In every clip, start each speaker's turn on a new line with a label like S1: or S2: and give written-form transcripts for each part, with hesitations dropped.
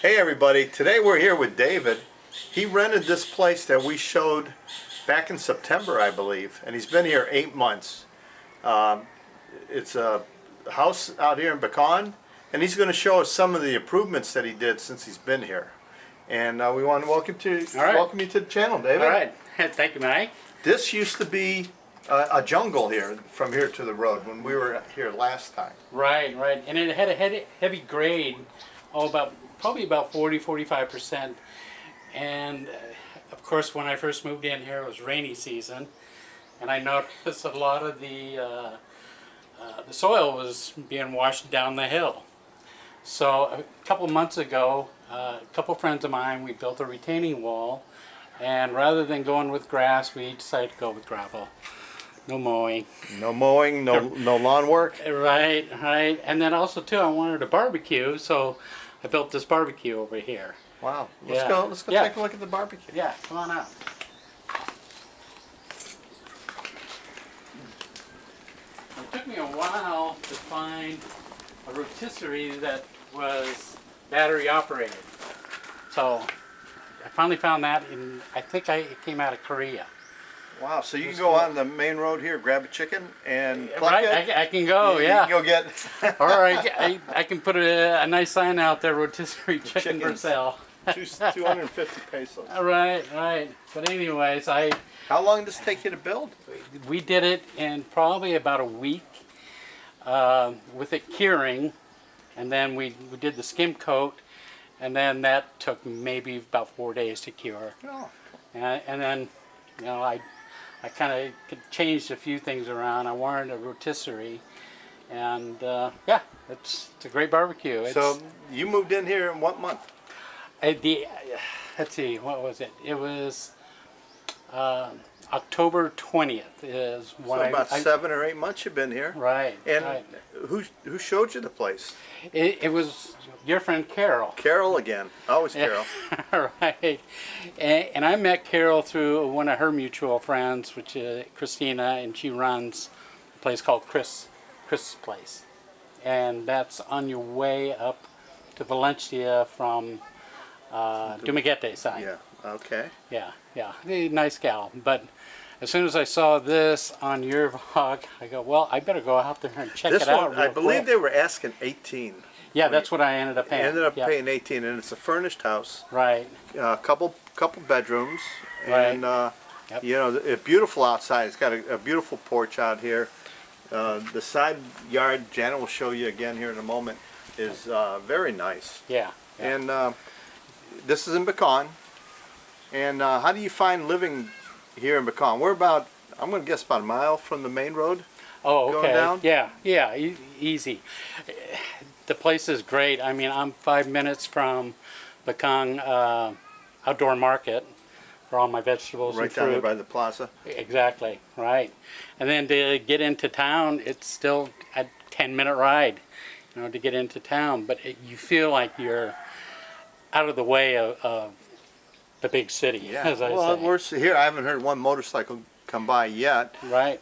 S1: Hey everybody, today we're here with David. He rented this place that we showed back in September, I believe, and he's been here 8 months. It's a house out here in Bacong, and he's going to show us some of the improvements that he did since he's been here. And we want to welcome you to the channel, David.
S2: All right, thank you, Mike.
S1: This used to be a jungle here, from here to the road, when we were here last time.
S2: Right, and it had a heavy grade, probably about 40–45%. And of course, when I first moved in here, it was rainy season, and I noticed a lot of the soil was being washed down the hill. So a couple months ago, a couple friends of mine, we built a retaining wall, and rather than going with grass, we decided to go with gravel. No mowing.
S1: No mowing, no lawn work.
S2: Right. And then also too, I wanted a barbecue, so I built this barbecue over here.
S1: Wow. Let's go take a look at the barbecue.
S2: Yeah, come on out. It took me a while to find a rotisserie that was battery operated. So I finally found that, and I think it came out of Korea.
S1: Wow, so you can go on the main road here, grab a chicken, and pluck it?
S2: I can go,
S1: You
S2: yeah.
S1: can go get...
S2: Or I can put a nice sign out there, rotisserie chicken for sale.
S1: 250 pesos.
S2: Right. But anyways,
S1: How long does this take you to build?
S2: we did it in probably about a week with it curing, and then we did the skim coat, and then that took maybe about 4 days to cure.
S1: Oh.
S2: And then, you know, I kind of changed a few things around. I wanted a rotisserie, and yeah, it's a great barbecue.
S1: So you moved in here in what month?
S2: Let's see, what was it? It was October 20th is when
S1: So about 7 or 8 months you've been here.
S2: Right.
S1: And
S2: right.
S1: who showed you the place?
S2: It was your friend Carol.
S1: Carol again. Always Carol.
S2: Right. And I met Carol through one of her mutual friends, which is Christina, and she runs a place called Chris' Place. And that's on your way up to Valencia from DUMAGUETE side.
S1: Yeah, okay.
S2: Yeah. Nice gal. But as soon as I saw this on your vlog, I go, well, I better go out there and check it out.
S1: I believe they were asking 18.
S2: Yeah, that's what I ended up paying.
S1: Ended up paying 18, and it's a furnished house.
S2: Right.
S1: Couple bedrooms, and you know, beautiful outside. It's got a beautiful porch out here. The side yard, Janet will show you again here in a moment, is very nice.
S2: Yeah.
S1: And this is in Bacong. And how do you find living here in Bacong? We're about, I'm going to guess, about a mile from the main road.
S2: Oh, okay.
S1: Going down?
S2: Yeah, easy. The place is great. I mean, I'm 5 minutes from Bacong outdoor market for all my vegetables and fruit.
S1: Right down there by the plaza.
S2: Exactly, right. And then to get into town, it's still a 10-minute ride, you know, to get into town. But you feel like you're out of the way of the big city, as I say.
S1: Well, we're here. I haven't heard one motorcycle come by yet.
S2: Right.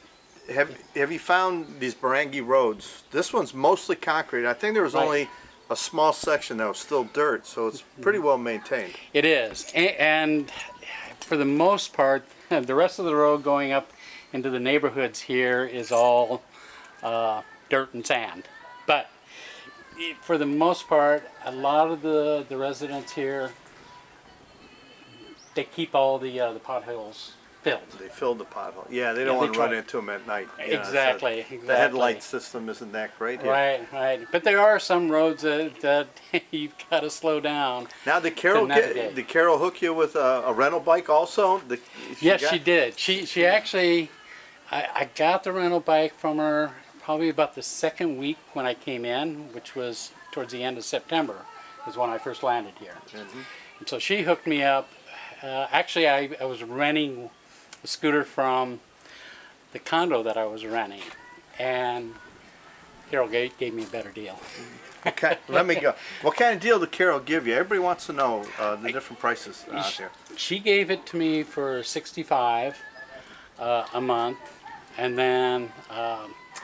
S1: Have you found these barangay roads? This one's mostly concrete. I think there was only a small section that was still dirt, so it's pretty well maintained.
S2: It is, and for the most part, the rest of the road going up into the neighborhoods here is all dirt and sand. But for the most part, a lot of the residents here, they keep all the potholes filled.
S1: They filled the pothole. Yeah, they don't want to run into them at night.
S2: Exactly.
S1: The headlight system isn't that great here.
S2: Right. But there are some roads that you've got to slow down.
S1: Now, did Carol hook you with a rental bike also?
S2: Yes, she did. She actually, I got the rental bike from her probably about the second week when I came in, which was towards the end of September, is when I first landed here. And so she hooked me up. Actually, I was renting a scooter from the condo that I was renting, and Carol gave me a better deal.
S1: Okay, let me go. What kind of deal did Carol give you? Everybody wants to know the different prices out there.
S2: She gave it to me for $65 a month, and then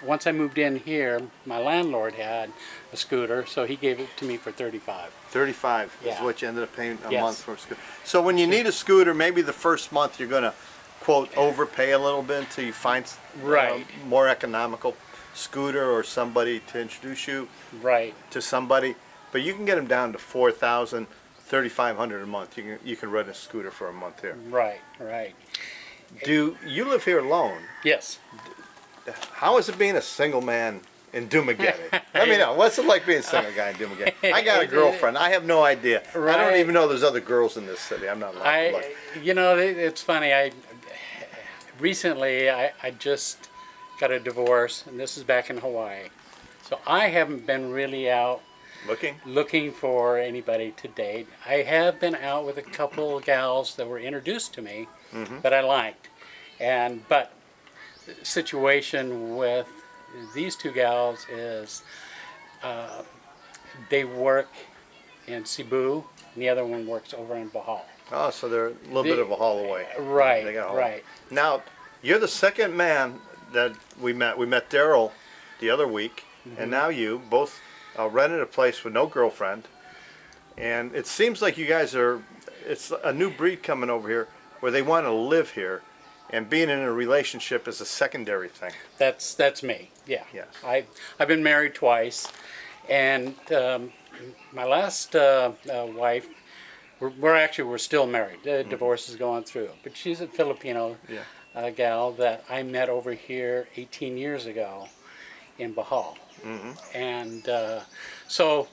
S2: once I moved in here, my landlord had a scooter, so he gave it to me for 35.
S1: 35 is
S2: Yeah.
S1: what you ended up paying a
S2: Yes.
S1: month for a scooter. So when you need a scooter, maybe the first month you're going to, quote, overpay a little bit until you find
S2: Right.
S1: more economical scooter or somebody to introduce you
S2: Right.
S1: to somebody. But you can get them down to 4,000, 3,500 a month. You can rent a scooter for a month here.
S2: Right. Right.
S1: Do you live here alone?
S2: Yes.
S1: How is it being a single man in DUMAGUETE? Let me know. What's it like being a single guy in DUMAGUETE? I got a girlfriend. I have no idea. I don't
S2: Right.
S1: even know there's other girls in this city. I'm not allowed to look.
S2: You know, it's funny. Recently I just got a divorce, and this is back in Hawaii. So I haven't been really out looking for anybody to date. I have been out with a couple of gals that were introduced to me that I liked, but the situation with these two gals is they work in Cebu, and the other one works over in Bohol.
S1: Oh, so they're a little bit of a haul away.
S2: Right,
S1: They got a haul.
S2: right.
S1: Now, you're the second man that we met. We met Daryl the other week, and now you both rented a place with no girlfriend. And it seems like you guys it's a new breed coming over here where they want to live here, and being in a relationship is a secondary thing.
S2: That's me. Yeah.
S1: Yes.
S2: I've been married twice, and my last wife, we're still married. The divorce is going through, but she's a Filipino gal that I met over here 18 years ago in Bohol, and so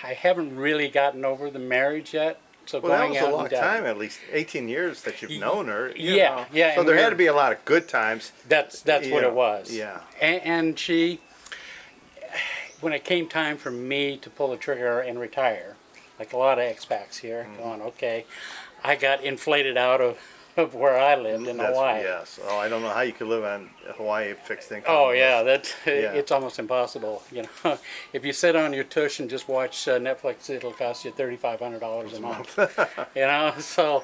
S2: I haven't really gotten over the marriage yet. So
S1: Well, that
S2: going
S1: was a
S2: out
S1: long
S2: and
S1: time, at least 18 years that you've known her. you
S2: Yeah,
S1: know.
S2: yeah,
S1: So
S2: and
S1: there had
S2: we're-
S1: to be a lot of good times.
S2: That's
S1: you
S2: what
S1: know,
S2: it was.
S1: Yeah.
S2: And she, when it came time for me to pull the trigger and retire, like a lot of expats here, going, okay, I got inflated out of where I lived in Hawaii.
S1: Yes. Oh, I don't know how you could live on Hawaii fixed income.
S2: Oh yeah,
S1: Yeah.
S2: it's almost impossible. You know, if you sit on your tush and just watch Netflix, it'll cost you $3,500 a month. You know, so,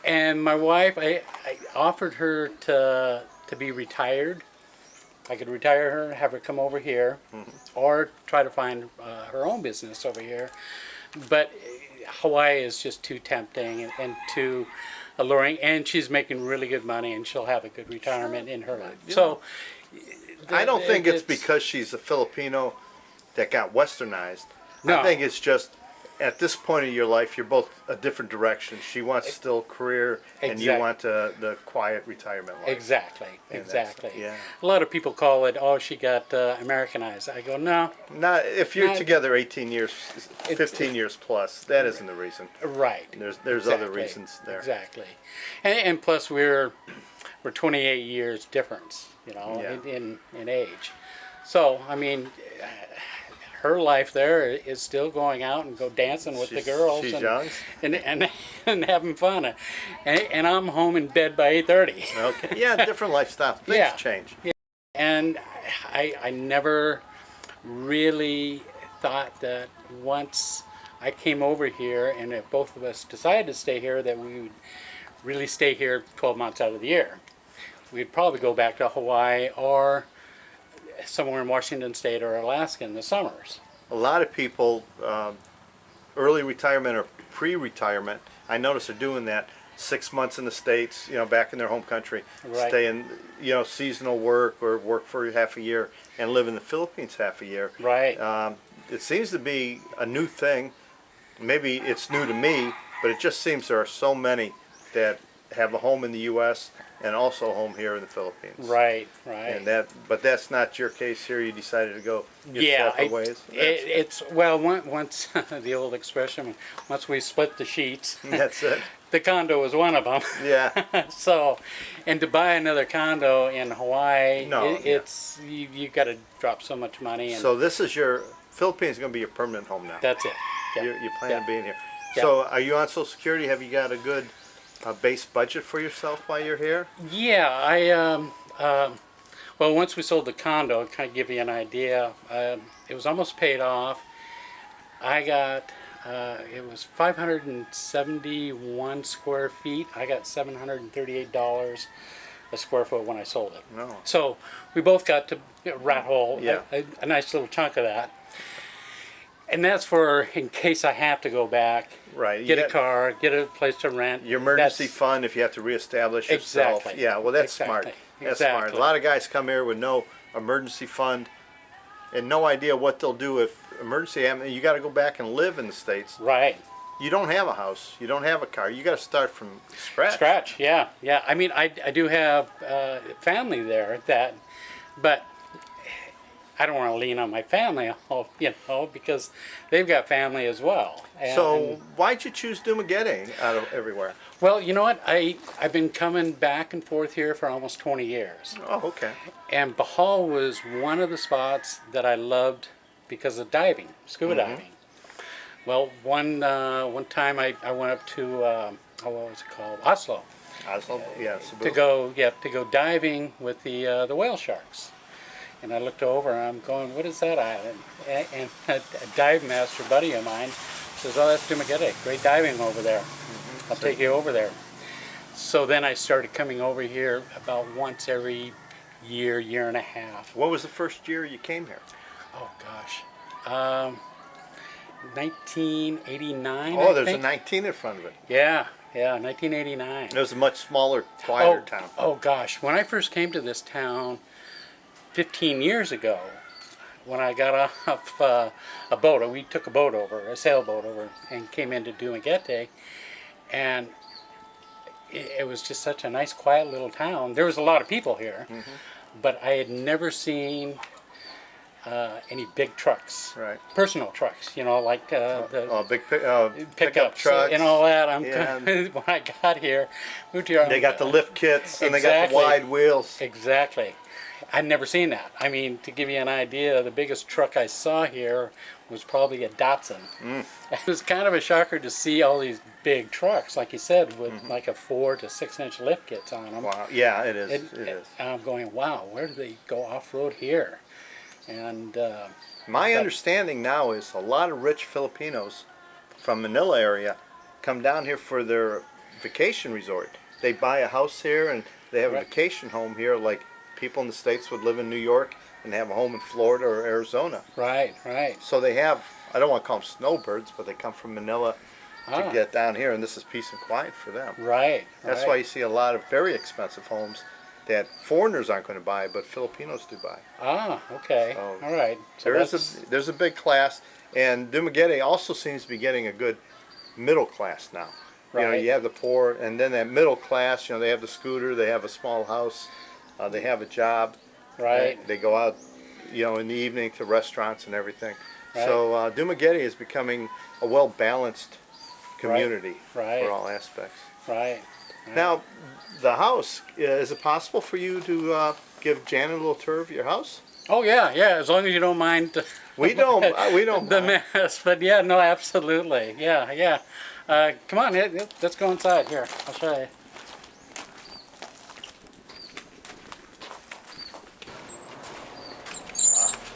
S2: and my wife, I offered her to be retired. I could retire her, have her come over here, or try to find her own business over here. But Hawaii is just too tempting and too alluring, and she's making really good money, and she'll have a good retirement in her life. So
S1: I don't think it's because she's a Filipino that got westernized.
S2: No.
S1: I think it's just at this point of your life, you're both a different direction. She wants still career, and you
S2: Exact-
S1: want the quiet retirement life.
S2: Exactly,
S1: And
S2: exactly.
S1: yeah.
S2: A lot of people call it, oh, she got Americanized. I go, no,
S1: Not if you're
S2: Not-
S1: together 18 years, 15 years plus. That isn't the reason.
S2: right.
S1: There's other reasons there.
S2: Exactly, and plus we're 28 years difference, you know,
S1: Yeah.
S2: in age. So I mean, her life there is still going out and go dancing with the girls
S1: She's
S2: and,
S1: young.
S2: and having fun, and I'm home in bed by 8:30.
S1: Okay. Yeah, different lifestyle. Things
S2: Yeah.
S1: change.
S2: And I never really thought that once I came over here, and if both of us decided to stay here, that we would really stay here 12 months out of the year. We'd probably go back to Hawaii or somewhere in Washington State or Alaska in the summers.
S1: A lot of people, early retirement or pre-retirement, I notice are doing that. 6 months in the States, back in their home country,
S2: Right.
S1: stay in, seasonal work or work for half a year and live in the Philippines half a year.
S2: Right.
S1: It seems to be a new thing. Maybe it's new to me, but it just seems there are so many that have a home in the U.S. and also a home here in the Philippines.
S2: Right, right.
S1: And but that's not your case here. You decided to go your
S2: Yeah,
S1: separate ways.
S2: it's well, once the old expression, once we split the sheets,
S1: That's it.
S2: the condo was one of them.
S1: Yeah.
S2: So, and to buy another condo in Hawaii,
S1: No,
S2: it's you got to drop so much money, and
S1: So this is Philippines is going to be your permanent home now.
S2: that's it. Yeah.
S1: You plan
S2: Yeah.
S1: on being here.
S2: Yeah.
S1: So are you on Social Security? Have you got a good base budget for yourself while you're here?
S2: Yeah, well, once we sold the condo, to kind of give you an idea, it was almost paid off. I got, it was 571 square feet. I got $738 a square foot when I sold it.
S1: No.
S2: So we both got to rat hole
S1: Yeah.
S2: a nice little chunk of that. And that's for in case I have to go back,
S1: Right. You
S2: get a
S1: got
S2: car, get a place to rent.
S1: your emergency
S2: That's-
S1: fund if you have to reestablish yourself.
S2: Exactly.
S1: Yeah, well, that's smart.
S2: Exactly.
S1: That's smart. A
S2: Exactly.
S1: lot of guys come here with no emergency fund and no idea what they'll do if emergency happens. You got to go back and live in the States.
S2: Right.
S1: You don't have a house. You don't have a car. You got to start from scratch.
S2: Scratch, yeah, yeah. I mean, I do have family there but I don't want to lean on my family, because they've got family as well.
S1: So why'd you choose DUMAGUETE out of everywhere?
S2: Well, you know what? I've been coming back and forth here for almost 20 years.
S1: Oh, okay.
S2: And Bahal was one of the spots that I loved because of diving, scuba diving. Well, one time I went up to, what was it called? Oslo.
S1: Oslo, yeah,
S2: To go diving with the whale sharks. And I looked over and I'm going, what is that island? And a dive master buddy of mine says, oh, that's DUMAGUETE. Great diving over there. I'll take you over there. So then I started coming over here about once every year, year and a half.
S1: What was the first year you came here?
S2: Oh gosh. 1989.
S1: Oh,
S2: I
S1: there's
S2: think.
S1: a 19 in front of it.
S2: Yeah, 1989.
S1: It was a much smaller, quieter town.
S2: Oh gosh, when I first came to this town 15 years ago, when I got off a boat, we took a boat over, a sailboat over, and came into DUMAGUETE, and it was just such a nice, quiet little town. There was a lot of people here, but I had never seen any big trucks,
S1: Right.
S2: personal trucks, like the
S1: Big pickup
S2: pickups
S1: trucks.
S2: and all that.
S1: Yeah.
S2: When I got here, moved here,
S1: They got the lift kits and they got the
S2: Exactly.
S1: wide wheels.
S2: Exactly. I'd never seen that. I mean, to give you an idea, the biggest truck I saw here was probably a Datsun. It was kind of a shocker to see all these big trucks, like you said, with like a 4 to 6 inch lift kits on them.
S1: Wow. Yeah, it is. It is.
S2: And I'm going, wow, where do they go off-road here? And
S1: My
S2: but-
S1: understanding now is a lot of rich Filipinos from Manila area come down here for their vacation resort. They buy a house here and they have a
S2: Right.
S1: vacation home here, like people in the States would live in New York and have a home in Florida or Arizona.
S2: right.
S1: So they have, I don't want to call them snowbirds, but they come from Manila to
S2: Ah.
S1: get down here, and this is peace and quiet for them.
S2: Right.
S1: That's
S2: right.
S1: why you see a lot of very expensive homes that foreigners aren't going to buy, but Filipinos do buy.
S2: Ah, okay.
S1: So
S2: all right. So
S1: There's a big class, and DUMAGUETE also seems to be getting a good middle class now.
S2: Right.
S1: You have the poor, and then that middle class. They have the scooter, they have a small house, they have a job.
S2: right.
S1: They go out, in the evening to restaurants and everything.
S2: Right.
S1: So DUMAGUETE is becoming a well-balanced community
S2: Right.
S1: for all aspects.
S2: Right.
S1: Now, the house, is it possible for you to give Janet a little tour of your house?
S2: Oh yeah, as long as you don't mind
S1: We don't
S2: the
S1: mind.
S2: mess. But yeah, no, absolutely. Yeah. Come on, let's go inside here. I'll show you.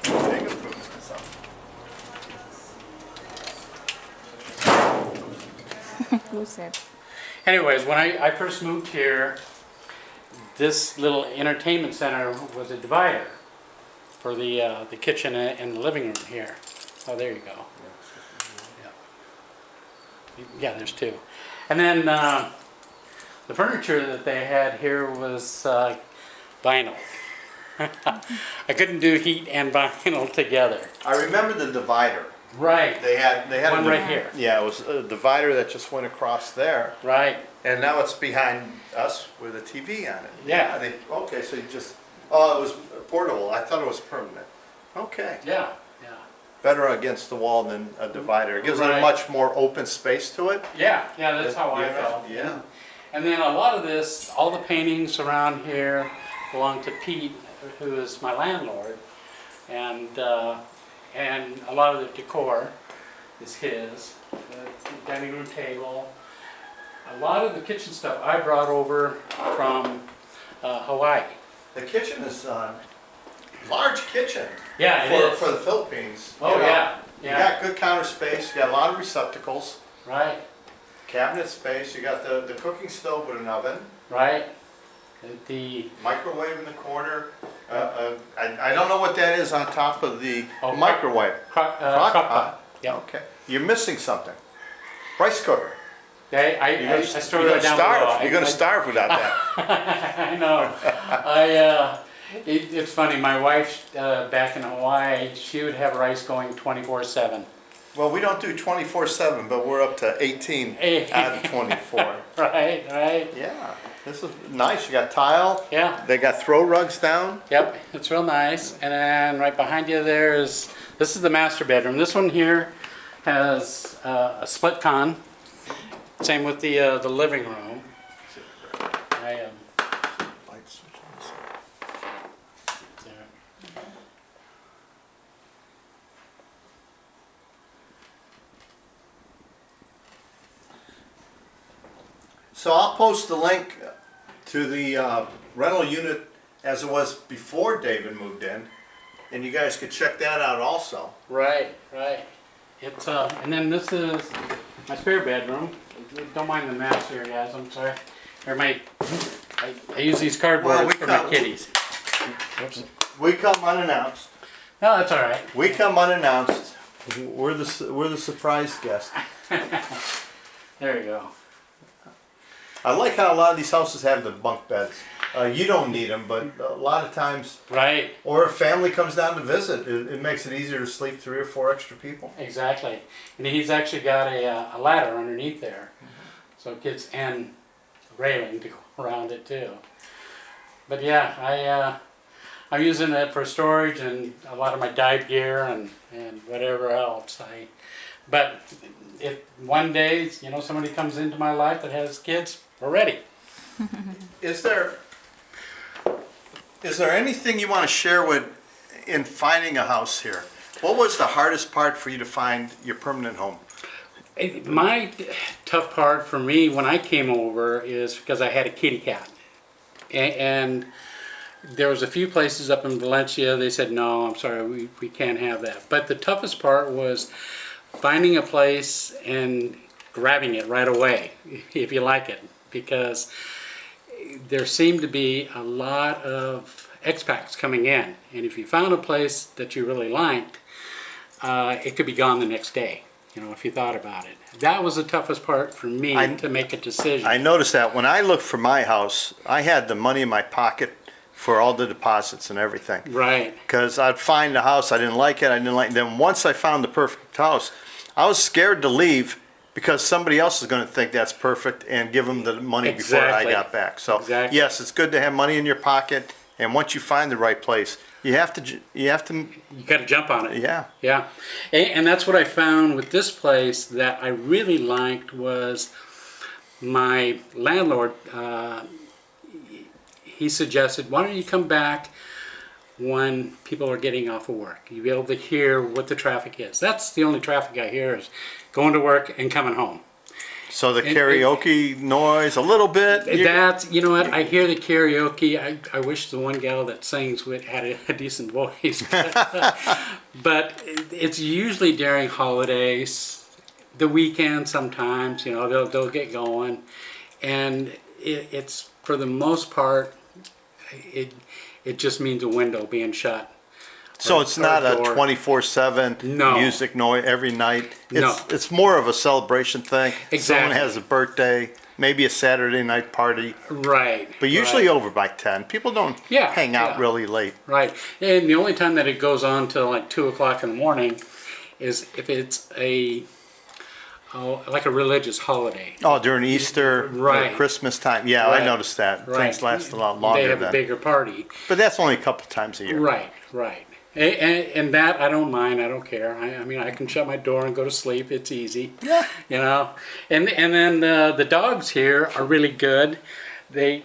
S1: Big improvement, so.
S3: Who said?
S2: Anyways, when I first moved here, this little entertainment center was a divider for the kitchen and the living room here. Oh, there you go. Yeah, there's two. And then the furniture that they had here was vinyl. I couldn't do heat and vinyl together.
S1: I remember the divider.
S2: Right.
S1: They had
S2: One
S1: a
S2: right here.
S1: Yeah, it was a divider that just went across there,
S2: Right.
S1: and now it's behind us with a TV on it.
S2: Yeah.
S1: Okay, so you just. Oh, it was portable. I thought it was permanent. Okay.
S2: Yeah.
S1: Better against the wall than a divider. It gives it a
S2: Right.
S1: much more open space to it.
S2: Yeah, that's how I
S1: Yeah,
S2: felt.
S1: yeah.
S2: And then a lot of this, all the paintings around here belong to Pete, who is my landlord, and a lot of the decor is his. The dining room table, a lot of the kitchen stuff I brought over from Hawaii.
S1: The kitchen is large kitchen.
S2: Yeah, it is.
S1: For the Philippines.
S2: Oh yeah.
S1: You got good counter space. You got a lot of receptacles,
S2: Right.
S1: cabinet space. You got the cooking stove with an oven.
S2: Right. The
S1: Microwave in the corner. I don't know what that is on top of the
S2: Oh,
S1: microwave.
S2: crock
S1: Crock
S2: pot.
S1: pot.
S2: Yep.
S1: Okay. You're missing something. Rice cooker.
S2: I stored it down
S1: starve.
S2: below.
S1: You're gonna starve without that.
S2: I know. It's funny. My wife back in Hawaii, she would have rice going 24/7.
S1: Well, we don't do 24/7, but we're up to 18 out of 24.
S2: Right.
S1: Yeah. This is nice. You got tile.
S2: Yeah.
S1: They got throw rugs down.
S2: Yep. It's real nice. And then right behind you this is the master bedroom. This one here has a split con. Same with the living room. There.
S1: So I'll post the link to the rental unit as it was before David moved in, and you guys could check that out also.
S2: Right. It's and then this is my spare bedroom. Don't mind the mess here, guys. I'm sorry. I use these cardboards for my kitties. Oops.
S1: We come unannounced.
S2: No, that's all right.
S1: We come unannounced. We're the surprise guest.
S2: There you go.
S1: I like how a lot of these houses have the bunk beds. You don't need them, but a lot of times,
S2: Right.
S1: or if family comes down to visit, it makes it easier to sleep 3 or 4 extra people.
S2: Exactly. And he's actually got a ladder underneath there, so it gets and railing to go around it too. But yeah, I'm using it for storage and a lot of my dive gear and whatever else. But if one day somebody comes into my life that has kids, we're ready.
S1: Is there anything you want to share in finding a house here? What was the hardest part for you to find your permanent home?
S2: My tough part for me when I came over is because I had a kitty cat. And there was a few places up in Valencia, they said, no, I'm sorry, we can't have that. But the toughest part was finding a place and grabbing it right away, if you like it. Because there seemed to be a lot of expats coming in. And if you found a place that you really liked, it could be gone the next day, if you thought about it. That was the toughest part for me to make a decision.
S1: I noticed that when I looked for my house, I had the money in my pocket for all the deposits and everything.
S2: Right.
S1: Because I'd find a house, I didn't like it, then once I found the perfect house, I was scared to leave because somebody else is going to think that's perfect and give them the money before I got back. So yes, it's good to have money in your pocket, and once you find the right place, you got to
S2: jump on it.
S1: Yeah.
S2: And that's what I found with this place that I really liked was my landlord. He suggested, why don't you come back when people are getting off of work? You'll be able to hear what the traffic is. That's the only traffic I hear is going to work and coming home.
S1: So the karaoke noise, a little bit?
S2: That's, you know what, I hear the karaoke. I wish the one gal that sings had a decent voice. But it's usually during holidays, the weekend sometimes, they'll get going. And it's, for the most part, it just means a window being shut.
S1: So it's not a 24/7 music noise every night. It's more of a celebration thing.
S2: Exactly.
S1: Someone has a birthday, maybe a Saturday night party.
S2: Right.
S1: But usually over by 10. People don't hang out really late.
S2: Right. And the only time that it goes on till like 2 o'clock in the morning is if it's like a religious holiday.
S1: Oh, during Easter,
S2: right.
S1: Or Christmas time. Yeah,
S2: right.
S1: I noticed that.
S2: Right.
S1: Things last a lot longer
S2: They have
S1: then.
S2: a bigger party.
S1: But that's only a couple times a year.
S2: Right. And that I don't mind. I don't care. I mean, I can shut my door and go to sleep. It's easy.
S1: Yeah.
S2: And then the dogs here are really good. The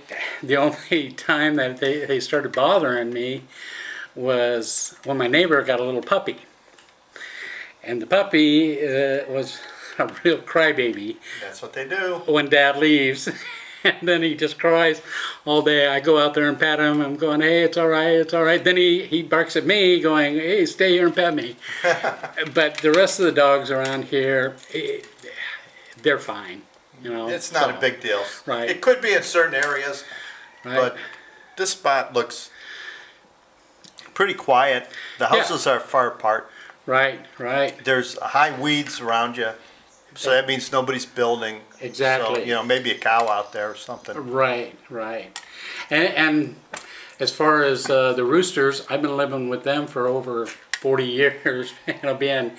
S2: only time that they started bothering me was when my neighbor got a little puppy. And the puppy was a real crybaby.
S1: That's what they do.
S2: When Dad leaves. And then he just cries all day. I go out there and pat him. I'm going, hey, it's all right, it's all right. Then he barks at me going, hey, stay here and pet me. But the rest of the dogs around here, they're fine.
S1: It's not a big deal.
S2: Right.
S1: It could be in certain areas,
S2: right.
S1: But this spot looks pretty quiet. The houses are far apart.
S2: Right, right.
S1: There's high weeds around you, so that means nobody's building.
S2: Exactly.
S1: So, you know, maybe a cow out there or something.
S2: Right, right. And as far as the roosters, I've been living with them for over 40 years. Being,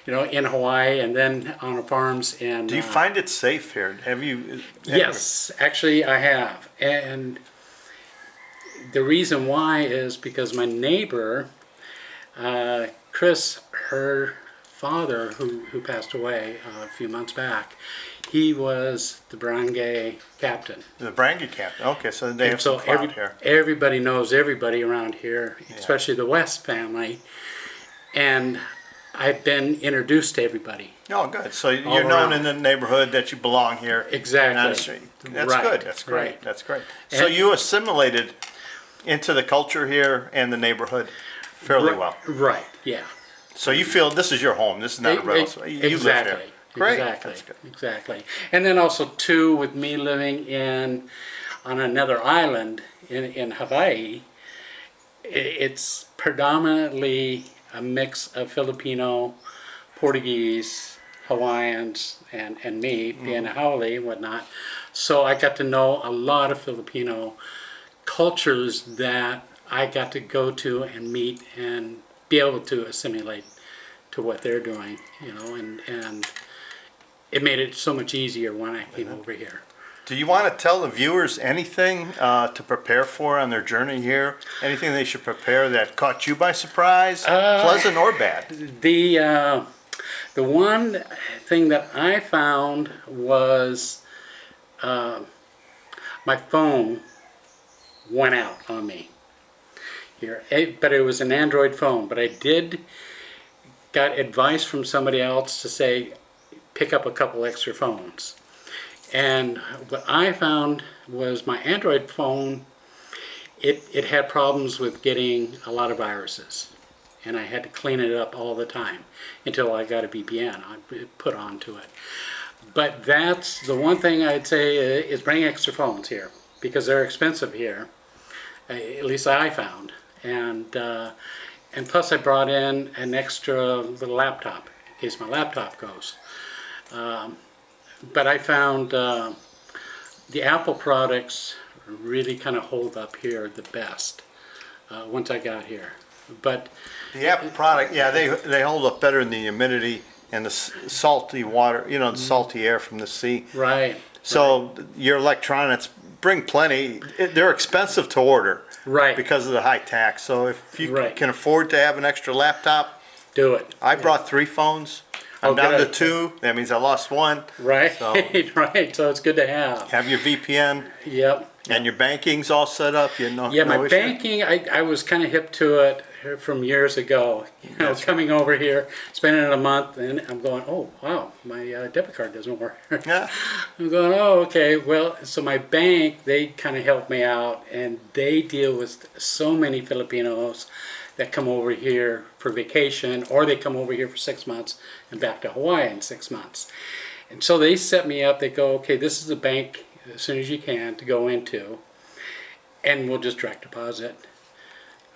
S2: in Hawaii and then on farms in.
S1: Do you find it safe here? Have you?
S2: Yes, actually I have. And the reason why is because my neighbor, Chris, her father, who passed away a few months back, he was the barangay captain.
S1: The barangay captain. Okay, so they have
S2: And so
S1: some clout here.
S2: everybody knows everybody around here, especially the West family. And I've been introduced to everybody.
S1: Oh, good. So you're
S2: All
S1: known
S2: around.
S1: in the neighborhood that you belong here.
S2: Exactly.
S1: You're not a stranger. That's
S2: Right,
S1: good. That's great.
S2: right.
S1: That's great. So
S2: And-
S1: you assimilated into the culture here and the neighborhood fairly well.
S2: Right, yeah.
S1: So you feel this is your home. This is not a rental. You live
S2: Exactly.
S1: here. Great.
S2: Exactly.
S1: That's good.
S2: Exactly. And then also too, with me living on another island in Hawaii, it's predominantly a mix of Filipino, Portuguese, Hawaiians, and me being a haole and whatnot. So I got to know a lot of Filipino cultures that I got to go to and meet and be able to assimilate to what they're doing, and it made it so much easier when I came over here.
S1: Do you want to tell the viewers anything to prepare for on their journey here? Anything they should prepare that caught you by surprise, pleasant or bad?
S2: The one thing that I found was my phone went out on me here, but it was an Android phone. But I did got advice from somebody else to say pick up a couple extra phones. And what I found was my Android phone, it had problems with getting a lot of viruses. And I had to clean it up all the time until I got a VPN I put onto it. But that's the one thing I'd say is bring extra phones here because they're expensive here, at least I found. And plus I brought in an extra little laptop in case my laptop goes. But I found the Apple products really kind of hold up here the best once I got here. But
S1: The Apple product, yeah, they hold up better in the humidity and the salty water, the salty air from the sea.
S2: right,
S1: So your electronics bring plenty. They're expensive to order
S2: right,
S1: because of the high tax. So if you
S2: Right.
S1: can afford to have an extra laptop,
S2: do it.
S1: I brought 3 phones. I'm
S2: Oh,
S1: down to
S2: good.
S1: 2. That means I lost 1.
S2: Right,
S1: So-
S2: right. So it's good to have.
S1: Have your VPN
S2: Yep.
S1: and your banking's all set up.
S2: Yeah,
S1: no
S2: my
S1: issue?
S2: banking, I was kind of hip to it from years ago.
S1: That's
S2: Coming over here, spending it a month, and I'm going, oh, wow, my debit card doesn't work.
S1: Yeah.
S2: I'm going, oh, okay. Well, so my bank, they kind of help me out, and they deal with so many Filipinos that come over here for vacation, or they come over here for 6 months and back to Hawaii in 6 months. And so they set me up. They go, okay, this is the bank as soon as you can to go into, and we'll just direct deposit.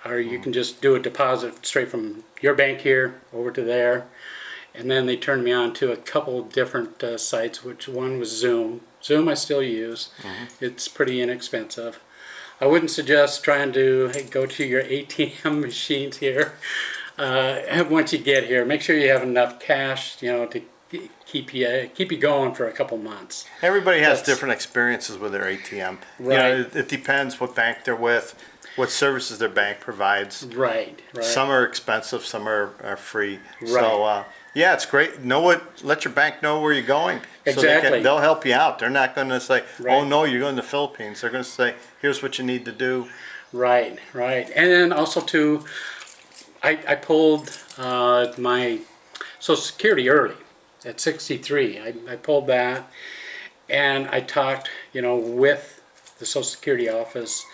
S2: Or you can just do a deposit straight from your bank here over to there. And then they turned me on to a couple different sites, which one was Zoom. Zoom I still use. It's pretty inexpensive. I wouldn't suggest trying to go to your ATM machines here once you get here. Make sure you have enough cash, to keep you going for a couple months.
S1: Everybody has
S2: That's-
S1: different experiences with their ATM.
S2: Right.
S1: It depends what bank they're with, what services their bank provides.
S2: Right, right.
S1: Some are expensive, some are free.
S2: Right.
S1: So yeah, it's great. Let your bank know where you're going. So
S2: Exactly.
S1: they'll help you out. They're not going to say,
S2: Right.
S1: "Oh no, you're going to the Philippines." They're going to say, "Here's what you need to do."
S2: Right, right. And then also too, I pulled my Social Security early at 63. I pulled that, and I talked, with the Social Security office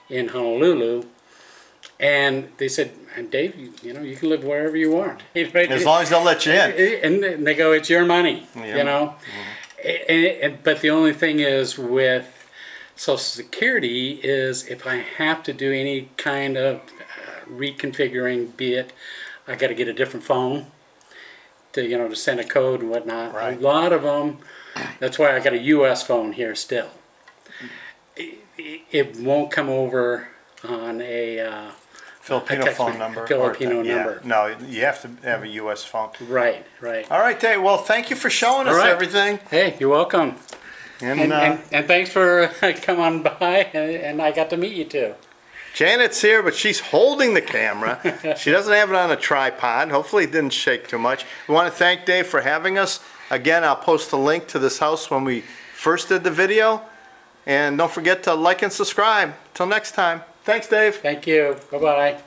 S2: in Honolulu, and they said, "Dave, you can live wherever you want." Right?
S1: As long as they'll let you in.
S2: And they go, "It's your money,"
S1: Yeah.
S2: But the only thing is with Social Security is if I have to do any kind of reconfiguring, be it I got to get a different phone to, you know, to send a code and whatnot.
S1: Right.
S2: A lot of them, that's why I got a U.S. phone here still. It won't come over on a
S1: Filipino
S2: text
S1: phone
S2: me-
S1: number.
S2: Filipino
S1: or, yeah.
S2: number.
S1: No, you have to have a U.S. phone.
S2: Right, right.
S1: All right, Dave. Well, thank you for showing us
S2: All right.
S1: everything.
S2: Hey, you're welcome.
S1: And,
S2: And thanks for coming on by, and I got to meet you too.
S1: Janet's here, but she's holding the camera. She doesn't have it on a tripod. Hopefully it didn't shake too much. We want to thank Dave for having us. Again, I'll post a link to this house when we first did the video. And don't forget to like and subscribe. Till next time. Thanks, Dave.
S2: Thank you. Bye-bye.